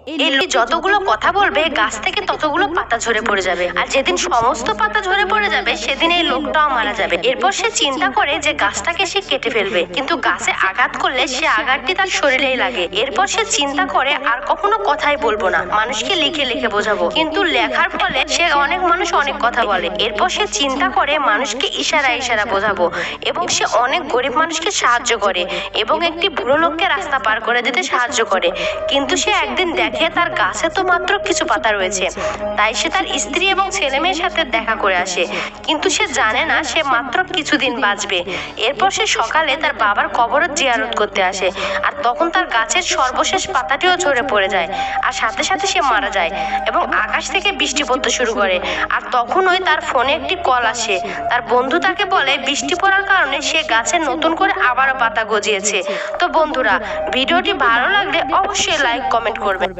এই লোক যতগুলো কথা বলবে গাছ থেকে ততগুলো পাতা ঝরে পড়ে যাবে, আর যেদিন সমস্ত পাতা ঝরে পড়ে যাবে সেদিন এই লোকটাও মারা যাবে। এরপর সে চিন্তা করে যে গাছটাকে সে কেটে ফেলবে, কিন্তু গাছে আঘাত করলে সে আঘাতটি তার শরীরেই লাগে। এরপর সে চিন্তা করে আর কখনো কথাই বলবো না, মানুষকে লিখে লিখে বোঝাবো। কিন্তু লেখার ফলে সে অনেক মানুষ অনেক কথা বলে। এরপর সে চিন্তা করে মানুষকে ইশারা ইশারা বোঝাবো, এবং সে অনেক গরিব মানুষকে সাহায্য করে এবং একটি বুড়ো লোককে রাস্তা পার করে দিতে সাহায্য করে। কিন্তু সে একদিন দেখে তার গাছে তো মাত্র কিছু পাতা রয়েছে, তাই সে তার স্ত্রী এবং ছেলে মেয়ের সাথে দেখা করে আসে, কিন্তু সে জানে না সে মাত্র কিছুদিন বাঁচবে। এরপর সে সকালে তার বাবার কবরের জিয়ারত করতে আসে, আর তখন তার গাছের সর্বশেষ পাতাটিও ঝরে পড়ে যায়, আর সাথে সাথে সে মারা যায় এবং আকাশ থেকে বৃষ্টি পড়তে শুরু করে। আর তখনই তার ফোনে একটি কল আসে। তার বন্ধু তাকে বলে বৃষ্টি পড়ার কারণে সে গাছে নতুন করে আবারও পাতা গজিয়েছে। তো বন্ধুরা, ভিডিওটি ভালো লাগলে অবশ্যই লাইক কমেন্ট করবেন।